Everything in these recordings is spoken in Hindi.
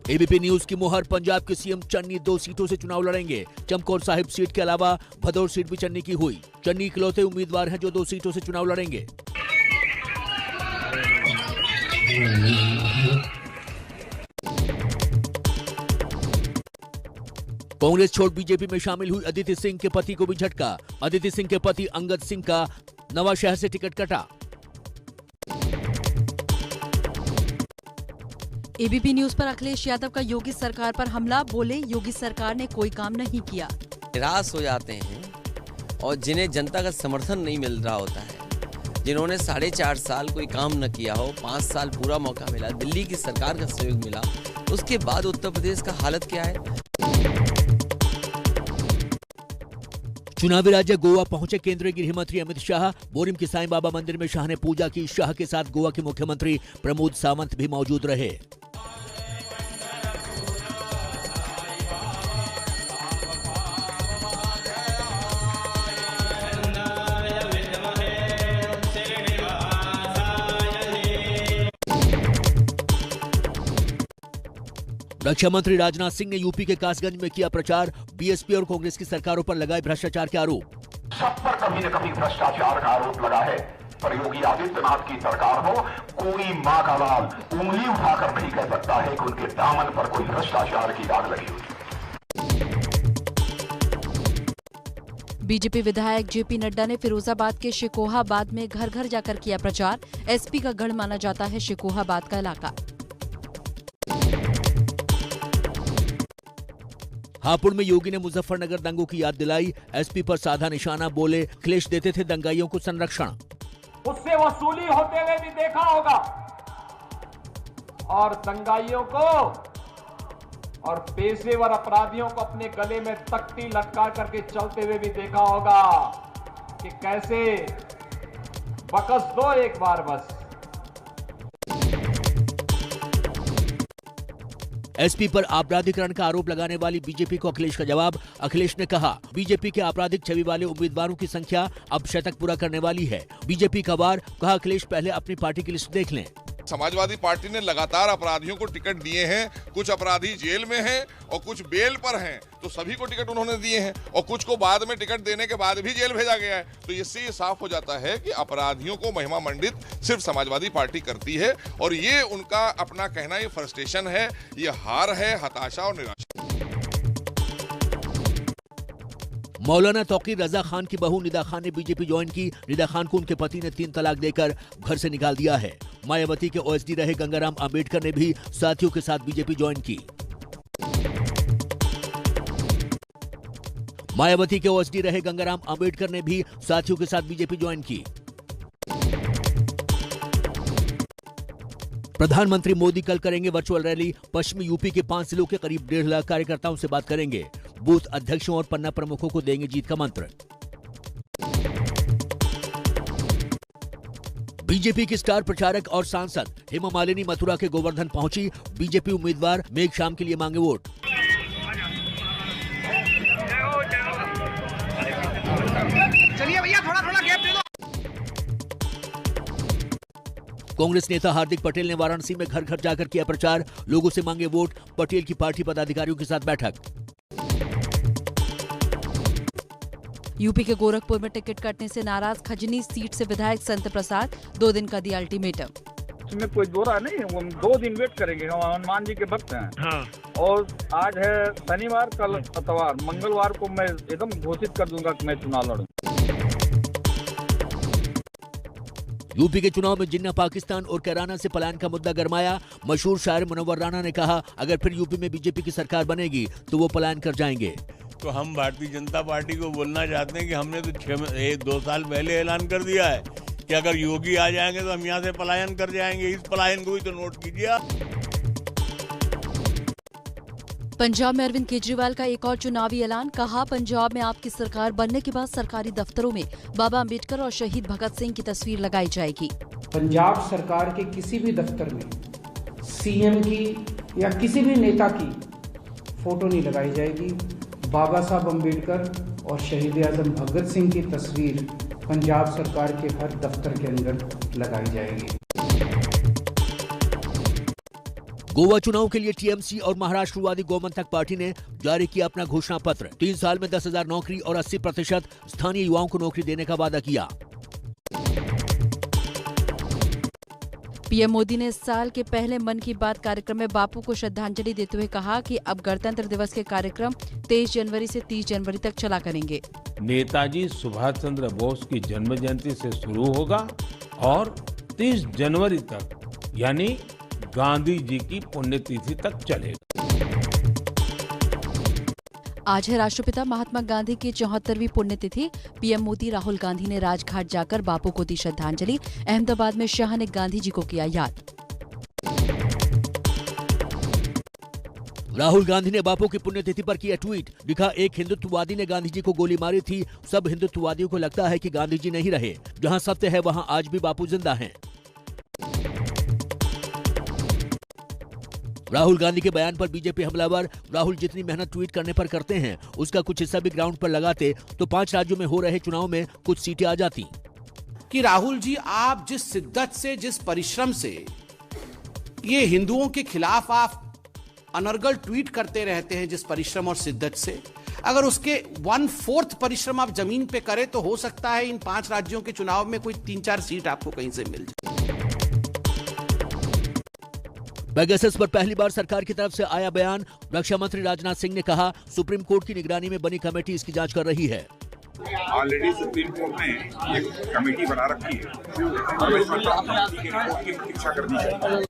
एबीपी न्यूज की मुहर, पंजाब के सीएम चन्नी 2 सीटों से चुनाव लड़ेंगे। चमकौर साहिब सीट के अलावा भदौर सीट भी चन्नी की हुई। चन्नी इकलौते उम्मीदवार हैं जो 2 सीटों से चुनाव लड़ेंगे। कांग्रेस छोड़ बीजेपी में शामिल हुई अदिति सिंह के पति को भी झटका। अदिति सिंह के पति अंगद सिंह का नवाशहर से टिकट कटा। एबीपी न्यूज पर अखिलेश यादव का योगी सरकार पर हमला, बोले योगी सरकार ने कोई काम नहीं किया। निराश हो जाते हैं और जिन्हें जनता का समर्थन नहीं मिल रहा होता है, जिन्होंने 4.5 साल कोई काम न किया हो, 5 साल पूरा मौका मिला, दिल्ली की सरकार का सहयोग मिला, उसके बाद उत्तर प्रदेश का हालत क्या है। चुनावी राज्य गोवा पहुंचे केंद्रीय गृह मंत्री अमित शाह। बोरिम की साईं बाबा मंदिर में शाह ने पूजा की। शाह के साथ गोवा के मुख्यमंत्री प्रमोद सावंत भी मौजूद रहे। रक्षा मंत्री राजनाथ सिंह ने यूपी के कासगंज में किया प्रचार। बीएसपी और कांग्रेस की सरकारों पर लगाए भ्रष्टाचार के आरोप। सब पर कभी न कभी भ्रष्टाचार का आरोप लगा है, पर योगी आदित्यनाथ की सरकार हो, कोई मां का लाल उंगली उठाकर नहीं कह सकता है कि उनके दामन पर कोई भ्रष्टाचार की दाग लगी हुई। बीजेपी विधायक जेपी नड्डा ने फिरोजाबाद के शिकोहाबाद में घर घर जाकर किया प्रचार। एसपी का गढ़ माना जाता है शिकोहाबाद का इलाका। हापुड़ में योगी ने मुजफ्फरनगर दंगों की याद दिलाई। एसपी पर साधा निशाना, बोले अखिलेश देते थे दंगाइयों को संरक्षण। उससे वसूली होते हुए भी देखा होगा और दंगाइयों को और पेशेवर अपराधियों को अपने गले में तख्ती लटका करके चलते हुए भी देखा होगा कि कैसे बकस दो एक बार बस। एसपी पर आपराधिकरण का आरोप लगाने वाली बीजेपी को अखिलेश का जवाब। अखिलेश ने कहा बीजेपी के आपराधिक छवि वाले उम्मीदवारों की संख्या अब शतक पूरा करने वाली है। बीजेपी का वार, कहा अखिलेश पहले अपनी पार्टी की लिस्ट देख लें। समाजवादी पार्टी ने लगातार अपराधियों को टिकट दिए हैं। कुछ अपराधी जेल में हैं और कुछ बेल पर हैं, तो सभी को टिकट उन्होंने दिए हैं और कुछ को बाद में टिकट देने के बाद भी जेल भेजा गया है। तो इससे ये साफ हो जाता है कि अपराधियों को महिमा मंडित सिर्फ समाजवादी पार्टी करती है और ये उनका अपना कहना, ये फ्रस्ट्रेशन है, ये हार है, हताशा और निराशा। मौलाना तौकीर रजा खान की बहू निदा खान ने बीजेपी ज्वाइन की। निदा खान को उनके पति ने 3 तलाक देकर घर से निकाल दिया है। मायावती के ओएसडी रहे गंगाराम अंबेडकर ने भी साथियों के साथ बीजेपी ज्वाइन की। मायावती के ओएसडी रहे गंगाराम अंबेडकर ने भी साथियों के साथ बीजेपी ज्वाइन की। प्रधानमंत्री मोदी कल करेंगे वर्चुअल रैली। पश्चिमी यूपी के 5 जिलों के करीब 1.5 लाख कार्यकर्ताओं से बात करेंगे। बूथ अध्यक्षों और पन्ना प्रमुखों को देंगे जीत का मंत्र। बीजेपी की स्टार प्रचारक और सांसद हेमा मालिनी मथुरा के गोवर्धन पहुंची। बीजेपी उम्मीदवार मेघ शाम के लिए मांगे वोट। चलिए भैया, थोड़ा गैप दे दो। कांग्रेस नेता हार्दिक पटेल ने वाराणसी में घर घर जाकर किया प्रचार। लोगों से मांगे वोट। पटेल की पार्टी पदाधिकारियों के साथ बैठक। यूपी के गोरखपुर में टिकट कटने से नाराज खजनी सीट से विधायक संत प्रसाद 2 दिन का दिया अल्टीमेटम। इसमें कोई दोहरा नहीं, हम 2 दिन वेट करेंगे। हम हनुमान जी के भक्त हैं। हाँ। और आज है शनिवार, कल इतवार, मंगलवार को मैं एकदम घोषित कर दूंगा कि मैं चुनाव लड़ूं। यूपी के चुनाव में जिन्ना पाकिस्तान और कैराना से पलायन का मुद्दा गरमाया। मशहूर शायर मुनव्वर राणा ने कहा अगर फिर यूपी में बीजेपी की सरकार बनेगी तो वो पलायन कर जाएंगे। तो हम भारतीय जनता पार्टी को बोलना चाहते हैं कि हमने तो 2 साल पहले ऐलान कर दिया है कि अगर योगी आ जाएंगे तो हम यहाँ से पलायन कर जाएंगे। इस पलायन को भी तो नोट कीजिए। पंजाब में अरविंद केजरीवाल का एक और चुनावी ऐलान, कहा पंजाब में आपकी सरकार बनने के बाद सरकारी दफ्तरों में बाबा अम्बेडकर और शहीद भगत सिंह की तस्वीर लगाई जाएगी। पंजाब सरकार के किसी भी दफ्तर में सीएम की या किसी भी नेता की फोटो नहीं लगाई जाएगी। बाबा साहब अम्बेडकर और शहीद आजम भगत सिंह की तस्वीर पंजाब सरकार के हर दफ्तर के अंदर लगाई जाएगी। गोवा चुनाव के लिए टीएमसी और महाराष्ट्रवादी गोमंतक पार्टी ने जारी किया अपना घोषणा पत्र। 3 साल में 10,000 नौकरी और 80% स्थानीय युवाओं को नौकरी देने का वादा किया। पीएम मोदी ने इस साल के पहले मन की बात कार्यक्रम में बापू को श्रद्धांजलि देते हुए कहा कि अब गणतंत्र दिवस के कार्यक्रम 23 जनवरी से 30 जनवरी तक चला करेंगे। नेताजी सुभाष चंद्र बोस की जन्म जयंती से शुरू होगा और 30 जनवरी तक यानी गांधी जी की पुण्यतिथि तक चलेगा। आज है राष्ट्रपिता महात्मा गांधी की 74वीं पुण्यतिथि। पीएम मोदी राहुल गांधी ने राजघाट जाकर बापू को दी श्रद्धांजलि। अहमदाबाद में शाह ने गांधी जी को किया याद। राहुल गांधी ने बापू की पुण्यतिथि पर किया ट्वीट। लिखा, एक हिंदुत्ववादी ने गांधी जी को गोली मारी थी। सब हिंदुत्ववादियों को लगता है कि गांधी जी नहीं रहे। जहां सत्य है वहां आज भी बापू जिंदा हैं। राहुल गांधी के बयान पर बीजेपी हमलावर। राहुल जितनी मेहनत ट्वीट करने पर करते हैं उसका कुछ हिस्सा भी ग्राउंड पर लगाते तो 5 राज्यों में हो रहे चुनाव में कुछ सीटें आ जाती। कि राहुल जी, आप जिस शिद्दत से, जिस परिश्रम से ये हिंदुओं के खिलाफ आप अनर्गल ट्वीट करते रहते हैं, जिस परिश्रम और शिद्दत से, अगर उसके 1/4 परिश्रम आप जमीन पे करें तो हो सकता है इन 5 राज्यों के चुनाव में कोई 3-4 सीट आपको कहीं से मिल जाए। पेगासस पर पहली बार सरकार की तरफ से आया बयान। रक्षा मंत्री राजनाथ सिंह ने कहा, सुप्रीम कोर्ट की निगरानी में बनी कमेटी इसकी जांच कर रही है। ऑलरेडी सुप्रीम कोर्ट ने एक कमेटी बना रखी है और इसमें कोर्ट की प्रतीक्षा करनी चाहिए।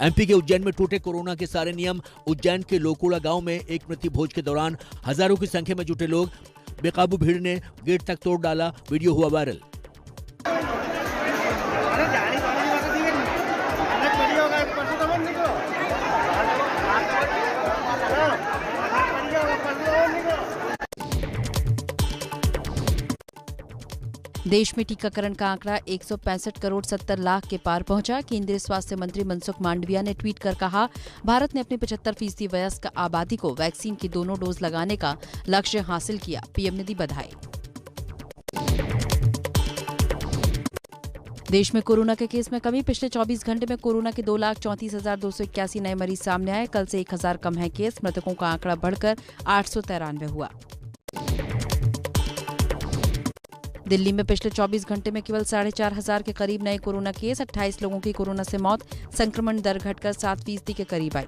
एमपी के उज्जैन में टूटे कोरोना के सारे नियम। उज्जैन के लोकोड़ा गांव में एक मृत्यु भोज के दौरान हजारों की संख्या में जुटे लोग। बेकाबू भीड़ ने गेट तक तोड़ डाला। वीडियो हुआ वायरल। देश में टीकाकरण का आंकड़ा 165 करोड़ 70 लाख के पार पहुंचा। केंद्रीय स्वास्थ्य मंत्री मनसुख मांडविया ने ट्वीट कर कहा, भारत ने अपनी 75% वयस्क आबादी को वैक्सीन की दोनों डोज लगाने का लक्ष्य हासिल किया। पीएम ने दी बधाई। देश में कोरोना के केस में कमी। पिछले 24 घंटे में कोरोना के 2,34,281 नए मरीज सामने आए। कल से 1,000 कम है केस। मृतकों का आंकड़ा बढ़कर 893 हुआ। दिल्ली में पिछले 24 घंटे में केवल 4,500 के करीब नए कोरोना केस। 28 लोगों की कोरोना से मौत। संक्रमण दर घटकर 7% के करीब आई।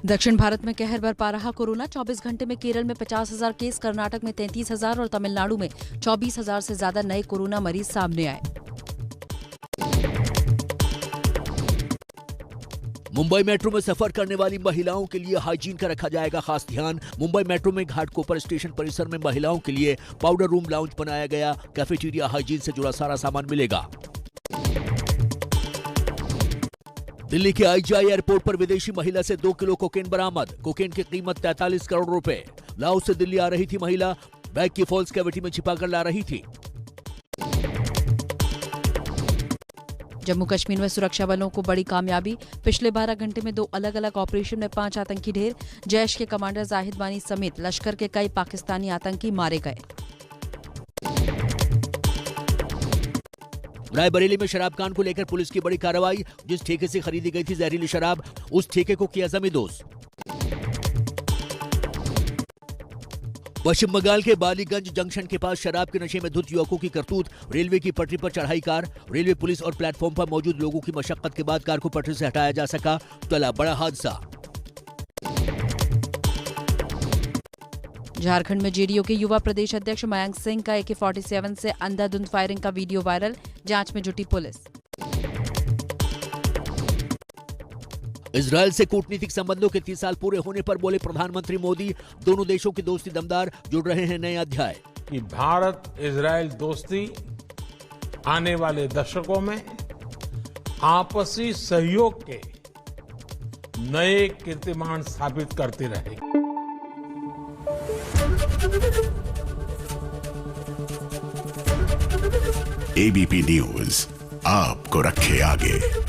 दक्षिण भारत में कहर बरपा रहा कोरोना। 24 घंटे में केरल में 50,000 केस, कर्नाटक में 33,000 और तमिलनाडु में 24,000 से ज्यादा नए कोरोना मरीज सामने आए। मुंबई मेट्रो में सफर करने वाली महिलाओं के लिए हाइजीन का रखा जाएगा खास ध्यान। मुंबई मेट्रो में घाटकोपर स्टेशन परिसर में महिलाओं के लिए पाउडर रूम लाउंज बनाया गया। कैफेटेरिया हाइजीन से जुड़ा सारा सामान मिलेगा। दिल्ली के आईजीआई एयरपोर्ट पर विदेशी महिला से 2 किलो कोकेन बरामद। कोकेन की कीमत 43 करोड़ रुपए। लाओस से दिल्ली आ रही थी महिला। बैग की फॉल्स कैविटी में छिपाकर ला रही थी। जम्मू कश्मीर में सुरक्षा बलों को बड़ी कामयाबी। पिछले 12 घंटे में 2 अलग अलग ऑपरेशन में 5 आतंकी ढेर। जैश के कमांडर जाहिद बानी समेत लश्कर के कई पाकिस्तानी आतंकी मारे गए। रायबरेली में शराब कांड को लेकर पुलिस की बड़ी कार्रवाई। जिस ठेके से खरीदी गई थी जहरीली शराब, उस ठेके को किया जमींदोज। पश्चिम बंगाल के बालीगंज जंक्शन के पास शराब के नशे में धुत युवकों की करतूत। रेलवे की पटरी पर चढ़ाई कार। रेलवे पुलिस और प्लेटफॉर्म पर मौजूद लोगों की मशक्कत के बाद कार को पटरी से हटाया जा सका। टला बड़ा हादसा। झारखंड में जेडीयू के युवा प्रदेश अध्यक्ष मयंक सिंह का AK-47 से अंधाधुंध फायरिंग का वीडियो वायरल। जांच में जुटी पुलिस। इजरायल से कूटनीतिक संबंधों के 30 साल पूरे होने पर बोले प्रधानमंत्री मोदी, दोनों देशों की दोस्ती दमदार, जुड़ रहे हैं नए अध्याय। कि भारत इजरायल दोस्ती आने वाले दशकों में आपसी सहयोग के नए कीर्तिमान स्थापित करती रहेगी। ABP न्यूज आपको रखे आगे।